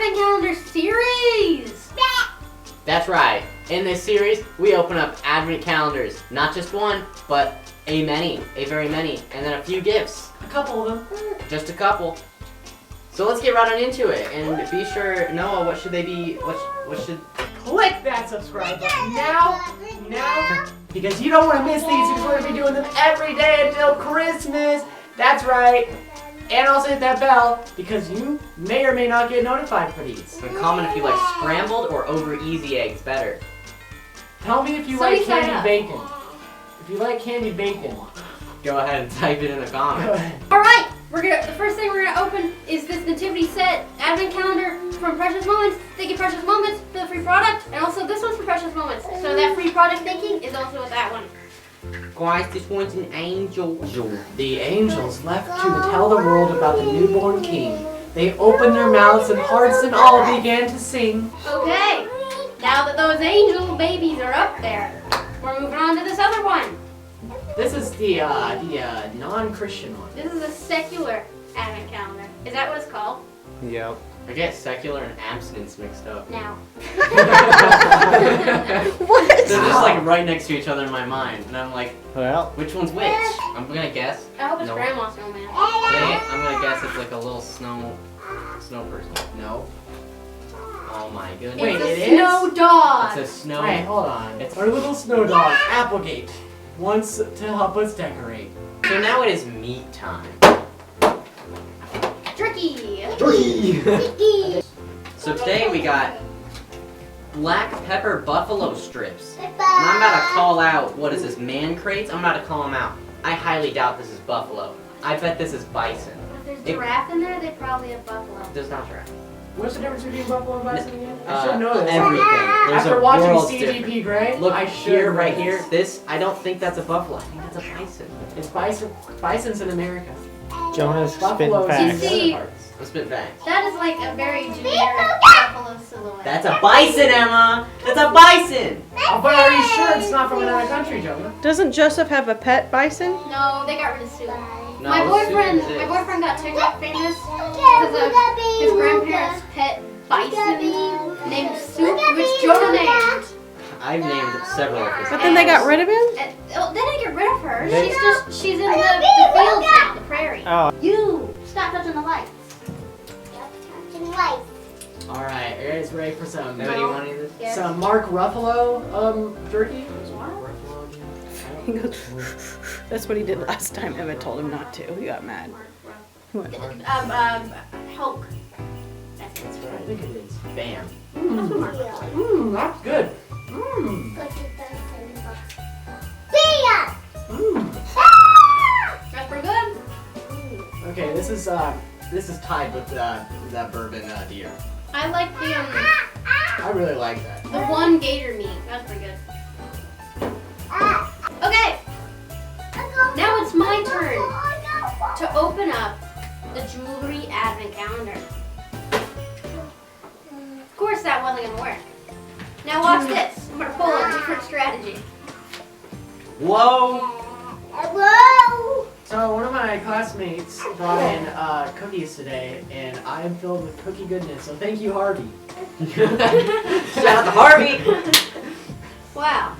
Advent Calendar series! That's right. In this series, we open up Advent calendars. Not just one, but a very many, and then a few gifts. A couple of them. Just a couple. So let's get right on into it, and be sure, Noah, what should they be, what should... Click that subscribe button now, because you don't want to miss these, because we're going to be doing them every day until Christmas. That's right. And also hit that bell, because you may or may not get notified for these. And comment if you like scrambled or over easy eggs better. Tell me if you So like you sign candied up. bacon. If you like candied bacon. Go ahead and type it in the Go comments. ahead. Alright, the first thing we're gonna open is this nativity set Advent Calendar from Precious Moments. Thank you, Precious Moments, for the free product, and also this one's for Precious Moments. So that free product thinking is also with that one. Guys, this one's an angel. The angels left to tell the world about the newborn king. They opened their mouths and hearts and all began to sing. Okay, now that those angel babies are up there, we're moving on to this other one. This is the non-Christian one. This is a secular Advent Calendar. Is that what it's called? Yep. I get secular and abstinence mixed up. Now. What? They're just like right next to each other in my mind, and I'm like, Well, which one's which? I'm gonna guess. I hope it's No. Grandma Snowman. I'm gonna guess it's like a little snow person. No. Oh my goodness. Wait, It's it a is? snow dog. It's a snow. Wait, hold on. It's our little snow dog, Applegate, wants to help us decorate. So now it is meat time. Tricky. So today we got black pepper buffalo strips. And I'm about to call out, what is this, man crates? I'm about to call them out. I highly doubt this is buffalo. I bet this is bison. If there's giraffe in there, they probably have buffalo. There's not giraffe. What's the difference between buffalo and bison again? I should know this. Everything. There's After a watching world's CGP difference. Grey, Look I should here, know right this. here. This, I don't think that's a buffalo. I think that's a bison. It's bison. Bison's in America. Jonas spitting Buffalo's in facts. the See- other parts. Let's spit facts. That is like a very generic buffalo silhouette. That's a bison, Emma! That's a bison! Oh, but are you sure it's not from another country, Jonah? Doesn't Joseph have a pet bison? No, they got rid of Sue. No, my boyfriend Susan got TikTok famous because of his grandparents' pet bison named Sue, which Jonah named. I've named several of his. But then they got rid of him? And, oh, they didn't get rid of her. They- She's in the fields now, the prairie. Oh, You stop touching the lights. Alright, are you guys ready for some Nobody want any of this? Yes. some Mark Ruffalo jerky? He goes, that's what he did last time Emma told him not to. He got mad. He went, Hulk. That's right, I think it is. Bam. That's good. That's pretty good. Okay, this is tied with that bourbon deer. I like I really like that. the one gator meat. That's pretty good. Okay, now it's my turn to open up the jewelry advent calendar. Of course that wasn't gonna work. Now watch this. I'm gonna pull a different strategy. Whoa! So one of my classmates brought in cookies today, and I am filled with cookie goodness. So thank you, Harvey. Shout out to Harvey! Wow.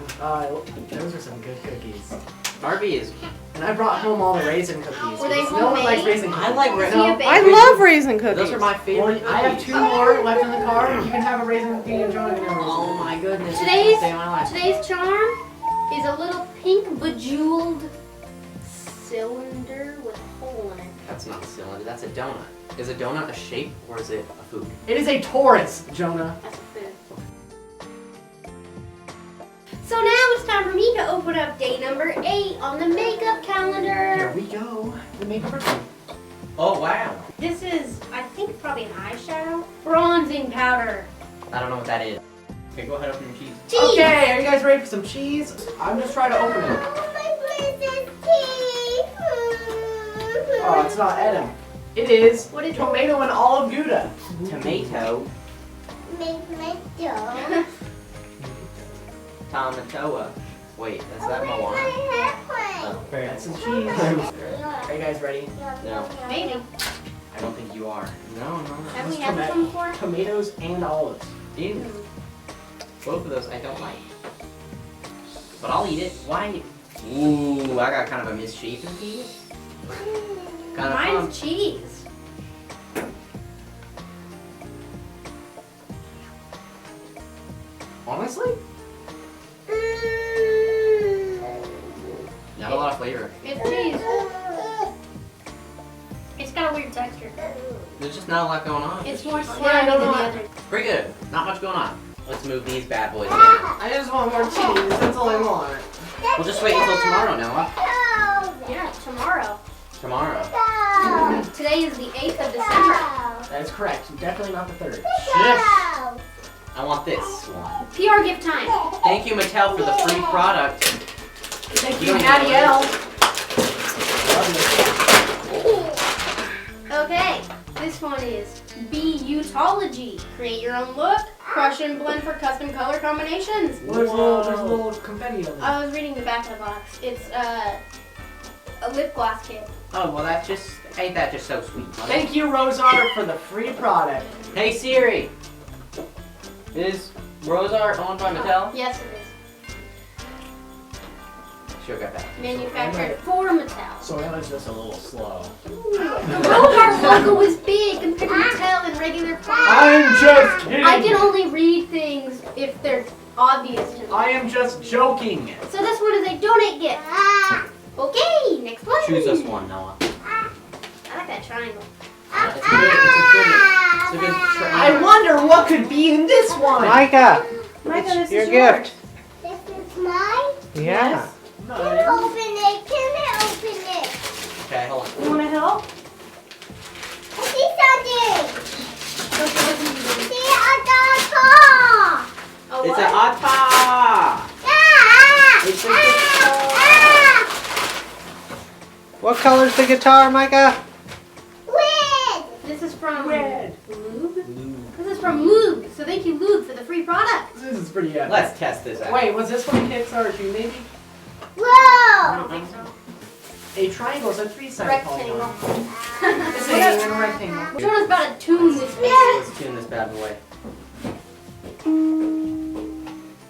Those are some good cookies. Harvey is. And I brought home all the raisin cookies. Were they because no one likes homemade? raisin cookies. I like Was raisin. he a No. baker? I love raisin cookies. Those are my favorite. Well, I have cookies. 2 more left in the car. You can have a raisin cookie and Jonah can have a raisin Oh my goodness. Today's Day of my life. today's charm is a little pink bejeweled cylinder with a hole in it. That's not a cylinder. That's a donut. Is a donut a shape or is it a food? It is a Taurus, Jonah. That's a food. So now it's time for me to open up day number 8 on the makeup Here calendar. we go. The makeup routine. Oh wow. This is, I think, probably an eyeshadow. Bronzing powder. I don't know what that is. Okay, go ahead, open your cheese. Cheese. Okay, are you guys ready for some cheese? I'm just trying to open it. Oh, it's not Edam. It is What is it? tomato and olive Gouda. Tomato. Tomatoa. Wait, is that Moana? Oh. That's some cheese. Are you guys ready? No. Maybe. I don't think you are. No, no. Have we Let's had this one before? Tomatoes and olives. Ew. Both of those I don't like. But I'll eat it. Why? Ooh, I got kind of a misshapen piece. Kind of fun. Mine's cheese. Honestly? Not a lot of flavor. It's cheese. It's got a weird texture. There's just not a lot going on. It's more I slimy don't than the know. other. Pretty good. Not much going on. Let's move these bad boys down. I just want more cheese. That's all I want. We'll just wait until tomorrow, Noah. Yeah, tomorrow. Tomorrow. Today is the 8th of December. That is correct. Definitely not the 3rd. I want this one. PR gift time. Thank you, Mattel, for the free product. Thank You you, don't Patty get L. Okay, this one is Beautology. Create your own look. Crush and blend for custom color combinations. Well, there's a little confetti on there. I was reading the back of the box. It's a lip gloss kit. Oh, well, that's just, ain't that just so sweet? Thank you, Rosart, for the free product. Hey, Siri. Is Rosart owned by Mattel? Yes, it is. She'll get back. Manufactured for Mattel. So that was just a little slow. The Rosart logo is big compared to Mattel and regular products. I'm just kidding. I can only read things if they're obvious to me. I am just joking. So this one is a donate gift. Okay, next one. Choose us one, Noah. I like that triangle. It's a good I wonder what could be in this one. Micah, Micah, it's this your is yours. gift. This is mine. Yeah. Can I open it? Can I open it? Okay, hold on. You want to help? I see something. See, I got a car. Oh, It's what? an Otta! Ah! It's a Ah! What color's the guitar, Micah? Red. This is from Red. Lube. This is from Lube. So thank you, Lube, for the free product. This is pretty epic. Let's test this out. Wait, was this from Kickstarter too, maybe? I Whoa. don't think so. A triangle is a 3-sided Rectangle. polygon. It's a rectangle. Which one is about to tune this baby? Let's tune this bad boy.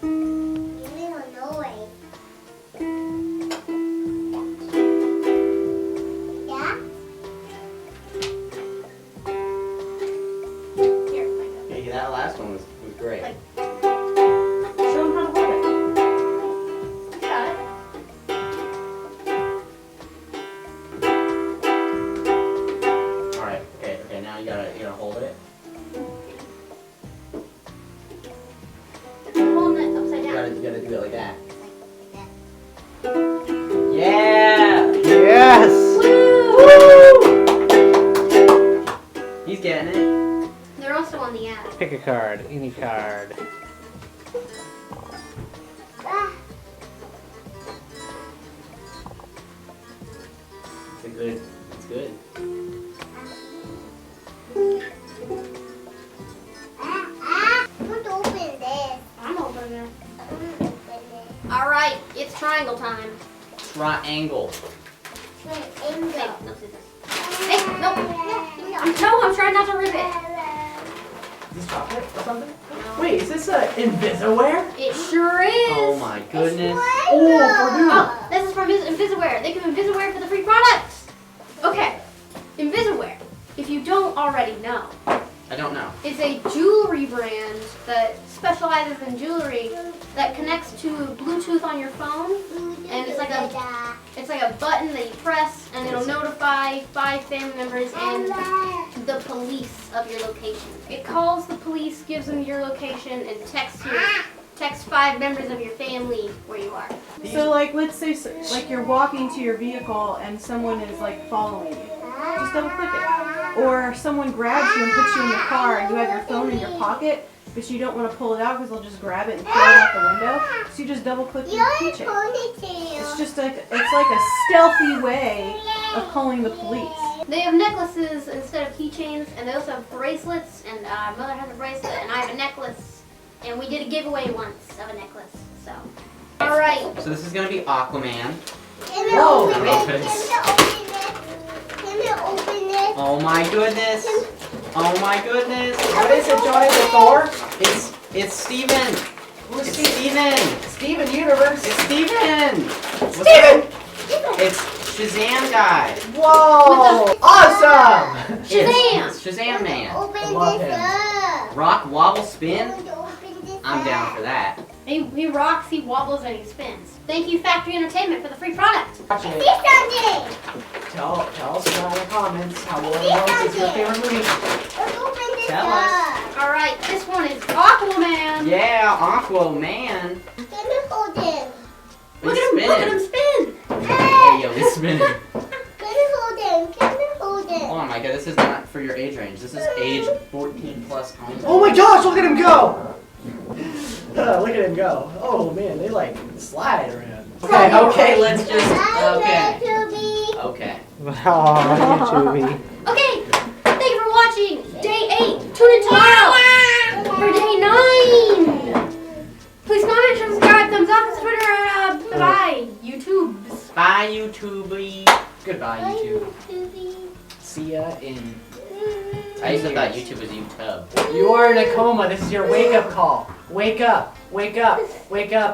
Little noise. Yeah? Here, Micah. Okay, that last one was great. Like- Show them how to hold it. Got it. Alright, okay, now you gotta hold it. Holding it upside You down. gotta do it like that. Yeah! Yes. He's getting it. They're also on the app. Pick a card, any card. It's good. Let's open this. I'm opening it. Open it. Alright, it's triangle time. Triangle. Hey, Triangle. no scissors. Hey, no. I'm trying not to rip it. Is this chocolate or something? Wait, is this Invisaware? It sure is. Oh my goodness. Oh, for who? Oh, this is from Invisaware. Thank you, Invisaware, for the free products. Okay, Invisaware, if you don't already know, I don't know. is a jewelry brand that specializes in jewelry that connects to Bluetooth on your phone. And it's like a button that you press, and it'll notify 5 family members and the police of your location. It calls the police, gives them your location, and texts 5 members of your family where you are. So like, let's say like you're walking to your vehicle and someone is like following you. Just double click it. Or someone grabs you and puts you in the car and you have your phone in your pocket, but you don't want to pull it out because they'll just grab it and throw it out the window. So you just double click your You're a keychain. ponytail. It's just like, it's like a stealthy way of calling the police. They have necklaces instead of keychains, and they also have bracelets, and my mother has a bracelet, and I have a necklace, and we did a giveaway once of a necklace, so. Alright, So this is gonna be Aquaman. Can Whoa, we open I it? don't know if Can we open it? Can we open it? Oh my goodness. Oh my goodness. What is it, Johnny? The Thor? It's Steven. Who's It's Steven? Steven. Steven Universe. It's Steven. Steven! It's Shazam guy. Whoa! Awesome! Shazam! It's Shazam man. Open Love this him. up. Rock, wobble, spin. I'm going to open this I'm down up. for that. He rocks, he wobbles, and he spins. Thank you, Factory Entertainment, for the free product. Watching See it. something. Tell us in the comments how War of the Worlds is your favorite movie. Let's open this Tell us. up. All right, this one is Aquaman. Yeah, Aquaman. Can you hold him? Look at him spin. Hey, yo, he's spinning. Can you hold him? Can you hold him? Oh my god, this is not for your age range. This is age 14 plus only. Oh my gosh, look at him go! Look at him go. Oh man, they like slide around. Okay, let's just. I'm Okay. ready to be. Okay. Oh, YouTube. Okay, thank you for watching day 8. Tune in tomorrow for day 9. Please comment, share, subscribe, thumbs up, and Twitter, bye, YouTube. Bye, YouTube. Goodbye, YouTube. See ya in. I used to thought YouTube was YouTube. You are in a coma. This is your wake up call. Wake up. Wake up. Wake up.